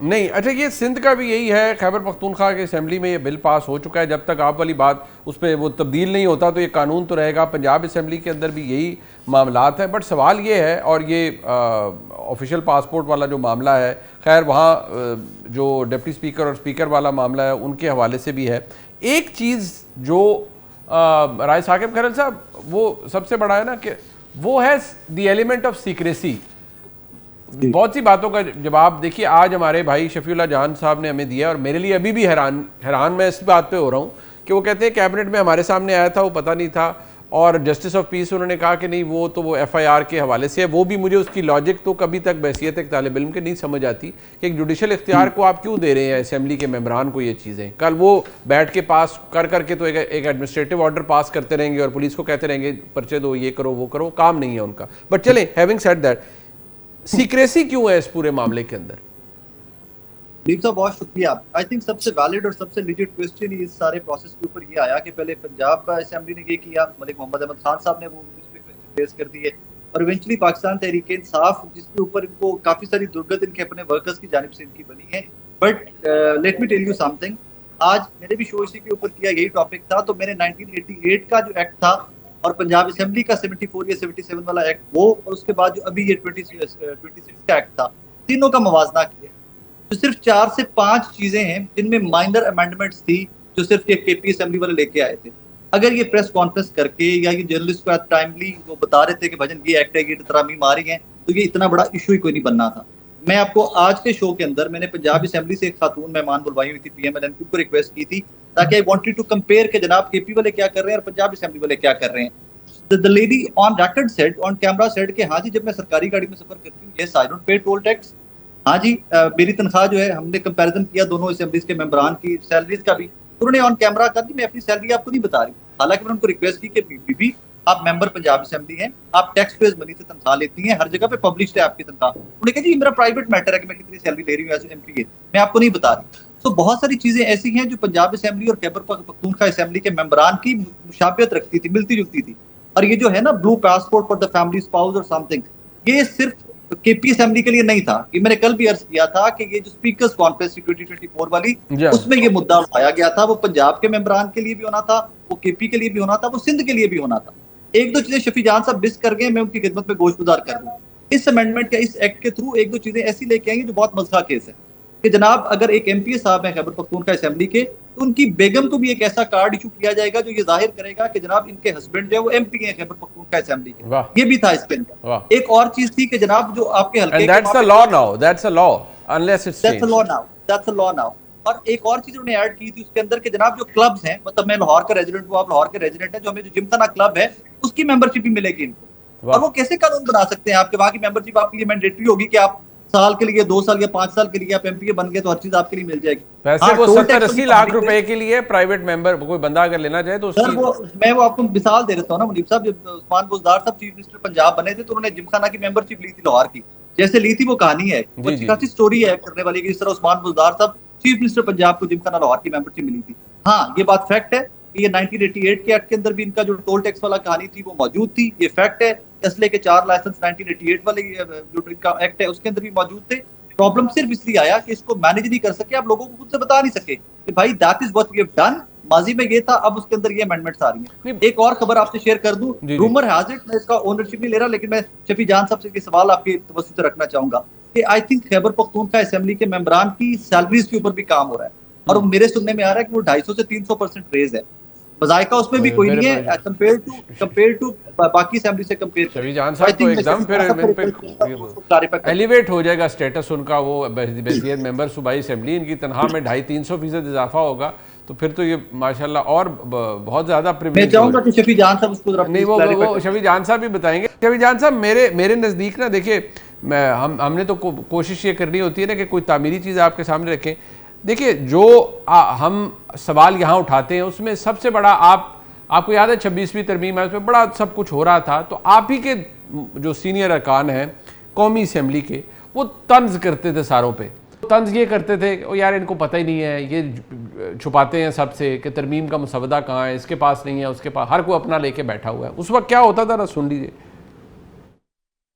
نہیں اچھا یہ سندھ کا بھی یہی ہے، خیبر پختونخوا کی اسمبلی میں یہ بل پاس ہو چکا ہے، جب تک آپ والی بات اس پہ وہ تبدیل نہیں ہوتا تو یہ قانون تو رہے گا. پنجاب اسمبلی کے اندر بھی یہی معاملات ہیں. بٹ سوال یہ ہے، اور یہ آفیشیل پاسپورٹ والا جو معاملہ ہے، خیر وہاں جو ڈپٹی اسپیکر اور اسپیکر والا معاملہ ہے ان کے حوالے سے بھی ہے. ایک چیز جو رائے ثاقب کھرل صاحب وہ سب سے بڑا ہے نا کہ وہ ہے دی ایلیمنٹ آف سیکریسی. بہت سی باتوں کا جواب دیکھیے آج ہمارے بھائی شفیع اللہ جان صاحب نے ہمیں دیا، اور میرے لیے ابھی بھی حیران میں اس بات پہ ہو رہا ہوں کہ وہ کہتے ہیں کیبنٹ میں ہمارے سامنے آیا تھا، وہ پتہ نہیں تھا، اور جسٹس آف پیس انہوں نے کہا کہ نہیں وہ تو وہ ایف آئی آر کے حوالے سے ہے. وہ بھی مجھے اس کی لاجک تو کبھی تک بحیثیت ایک طالب علم کے نہیں سمجھ آتی کہ ایک جوڈیشل اختیار کو آپ کیوں دے رہے ہیں اسمبلی کے ممبران کو یہ چیزیں. کل وہ بیٹھ کے پاس کر کے تو ایک ایڈمنسٹریٹو آرڈر پاس کرتے رہیں گے اور پولیس کو کہتے رہیں گے پرچے دو، یہ کرو وہ کرو، کام نہیں ہے ان کا. بٹ چلیں ہیونگ سیڈ دیٹ، سیکریسی کیوں ہے اس پورے معاملے کے اندر؟ دلیپ صاحب بہت شکریہ. آئی تھنک سب سے ویلڈ اور سب سے لیجٹ کوسچن اس سارے پروسیس کے اوپر یہ آیا کہ پہلے پنجاب اسمبلی نے یہ کیا، ملک محمد احمد خان صاحب نے وہ اس پہ کوسچن ریز کر دیے، اور ایونچولی پاکستان تحریک انصاف جس کے اوپر ان کو کافی ساری درگت ان کے اپنے ورکرز کی جانب سے ان کی بنی ہے. But let me tell you some thing, آج میں نے بھی شو اسی کے اوپر کیا، یہی ٹاپک تھا. تو میں نے 1988 کا جو ایکٹ تھا اور پنجاب اسمبلی کا 74 یا 77 والا ایکٹ، وہ اور اس کے بعد جو ابھی یہ 26 کا ایکٹ تھا، تینوں کا موازنہ کیا. تو صرف 4 سے 5 چیزیں ہیں جن میں مائنر امینڈمنٹس تھی جو صرف یہ کے پی اسمبلی والے لے کے آئے تھے. اگر یہ پریس کانفرنس کر کے یا یہ جرنلسٹ کو ٹائملی وہ بتا رہے تھے کہ بھجن یہ ایکٹ ہے، یہ ترامیم آ رہی ہیں، تو یہ اتنا بڑا ایشو ہی کوئی نہیں بننا تھا. میں آپ کو آج کے شو کے اندر میں نے پنجاب اسمبلی سے ایک خاتون مہمان بلوائی ہوئی تھی پی ایم ایل این کو ریکویسٹ کی تھی تاکہ آئی وانٹڈ ٹو کمپیئر کہ جناب کے پی والے کیا کر رہے ہیں اور پنجاب اسمبلی والے کیا کر رہے ہیں. The lady on record said, on camera said کہ ہاں جی جب میں سرکاری گاڑی میں سفر کرتی ہوں yes I don't pay toll tax. ہاں جی میری تنخواہ جو ہے، ہم نے کمپیریزن کیا دونوں اسمبلیز کے ممبران کی سیلریز کا بھی، انہوں نے آن کیمرہ کر دی میں اپنی سیلری آپ کو نہیں بتا رہی. حالانکہ میں نے ان کو ریکویسٹ کی کہ بی آپ ممبر پنجاب اسمبلی ہیں، آپ ٹیکس پیئرز منی سے تنخواہ لیتی ہیں، ہر جگہ پہ پبلشڈ ہے آپ کی تنخواہ. انہوں نے کہا جی میرا پرائیویٹ میٹر ہے کہ میں کتنی سیلری لے رہی ہوں ایز ایم پی اے، میں آپ کو نہیں بتا رہی. تو بہت ساری چیزیں ایسی ہیں جو پنجاب اسمبلی اور خیبر پختونخوا اسمبلی کے ممبران کی مشابہت رکھتی تھی، ملتی جلتی تھی. اور یہ جو ہے نا blue passport for the family spouse اور سم تھنگ، یہ صرف کے پی اسمبلی کے لیے نہیں تھا. یہ میں نے کل بھی عرض کیا تھا کہ یہ جو اسپیکرز کانفرنس 2024 والی، اس میں یہ مدعا اٹھایا گیا تھا. وہ پنجاب کے ممبران کے لیے بھی ہونا تھا، وہ کے پی کے لیے بھی ہونا تھا، وہ سندھ کے لیے بھی ہونا تھا. ایک دو چیزیں شفیع جان صاحب مس کر گئے، میں ان کی خدمت میں گوش گزار کر دوں. اس امینڈمنٹ یا اس ایکٹ کے تھرو ایک دو چیزیں ایسی لے کے آئیں گے جو بہت مزہ کیس ہے کہ جناب اگر ایک ایم پی اے صاحب ہیں خیبر پختونخوا اسمبلی کے، تو ان کی بیگم کو بھی ایک ایسا کارڈ ایشو کیا جائے گا جو یہ ظاہر کرے گا کہ جناب ان کے ہسبینڈ جو ہے وہ ایم پی ہیں خیبر پختونخوا اسمبلی کے. یہ بھی تھا اس کے اندر. ایک اور چیز تھی کہ جناب جو آپ کے حلقے اور ایک اور چیز انہوں نے ایڈ کی تھی اس کے اندر کہ جناب جو کلبز ہیں، مطلب میں لاہور کا ریزیڈنٹ ہوں، آپ لاہور کے ریزیڈنٹ ہیں، جو ہمیں جو جمخانہ کلب ہے اس کی ممبرشپ بھی ملے گی ان کو. اور وہ کیسے قانون بنا سکتے ہیں آپ کے وہاں کی ممبرشپ آپ کے لیے مینڈیٹری ہوگی کہ آپ سال کے لیے 2 سال یا 5 سال کے لیے آپ ایم پی اے بن گئے تو ہر چیز آپ کے لیے مل جائے گی. ویسے وہ 70-80 لاکھ روپے کے لیے پرائیویٹ ممبر کوئی بندہ اگر لینا چاہے تو اس کی میں وہ آپ کو مثال دے دیتا ہوں نا منیب صاحب. جب عثمان بزدار صاحب چیف منسٹر پنجاب بنے تھے تو انہوں نے جمخانہ کی ممبرشپ لی تھی لاہور کی. جیسے لی تھی وہ کہانی ہے، اچھی خاصی سٹوری ہے کرنے والی کہ جس طرح عثمان بزدار صاحب چیف منسٹر پنجاب کو جمخانہ لاہور کی ممبرشپ ملی تھی. ہاں یہ بات فیکٹ ہے کہ یہ 1988 کے ایکٹ کے اندر بھی ان کا جو ٹول ٹیکس والا کہانی تھی وہ موجود تھی. یہ فیکٹ ہے. اسلحے کے 4 لائسنس 1988 والے جو ان کا ایکٹ ہے اس کے اندر بھی موجود تھے. پرابلم صرف اس لیے آیا کہ اس کو مینج نہیں کر سکے، آپ لوگوں کو خود سے بتا نہیں سکے کہ بھائی that is what we have done. ماضی میں یہ تھا، اب اس کے اندر یہ امینڈمنٹس آ رہی ہیں. ایک اور خبر آپ سے شیئر کر دوں، رومر ہیز اٹ، میں اس کا اونرشپ نہیں لے رہا لیکن میں شفیع جان صاحب سے یہ سوال آپ کی توسط سے رکھنا چاہوں گا کہ I think Khyber Pakhtunkhwa assembly کے ممبران کی سیلریز کے اوپر بھی کام ہو رہا ہے، اور میرے سننے میں آ رہا ہے کہ وہ 250 سے 300% ریز ہے. مذائقہ اس میں بھی کوئی نہیں ہے کمپیئر ٹو باقی اسمبلی سے کمپیئر کریں. شفیع جان صاحب تو ایک دم پھر ایلیویٹ ہو جائے گا اسٹیٹس ان کا، وہ بحیثیت ممبر صوبائی اسمبلی، ان کی تنخواہ میں 250-300% اضافہ ہوگا تو پھر تو یہ ماشاءاللہ اور بہت زیادہ پریویلیج. میں چاہوں گا کہ شفیع جان صاحب اس کو نہیں وہ شفیع جان صاحب بھی بتائیں گے. شفیع جان صاحب میرے نزدیک نا دیکھیے، ہم نے تو کوشش یہ کرنی ہوتی ہے نا کہ کوئی تعمیری چیز آپ کے سامنے رکھیں. دیکھیے جو ہم سوال یہاں اٹھاتے ہیں اس میں سب سے بڑا آپ کو یاد ہے 26ویں ترمیم ہے، اس میں بڑا سب کچھ ہو رہا تھا، تو آپ ہی کے جو سینئر ارکان ہیں قومی اسمبلی کے وہ طنز کرتے تھے ساروں پہ. طنز یہ کرتے تھے کہ یار ان کو پتہ ہی نہیں ہے، یہ چھپاتے ہیں سب سے کہ ترمیم کا مسودہ کہاں ہے، اس کے پاس نہیں ہے، اس کے پاس، ہر کوئی اپنا لے کے بیٹھا ہوا ہے. اس وقت کیا ہوتا تھا نا، سن لیجیے.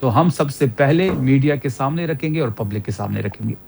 تو ہم سب سے پہلے میڈیا کے سامنے رکھیں گے اور پبلک کے سامنے رکھیں گے.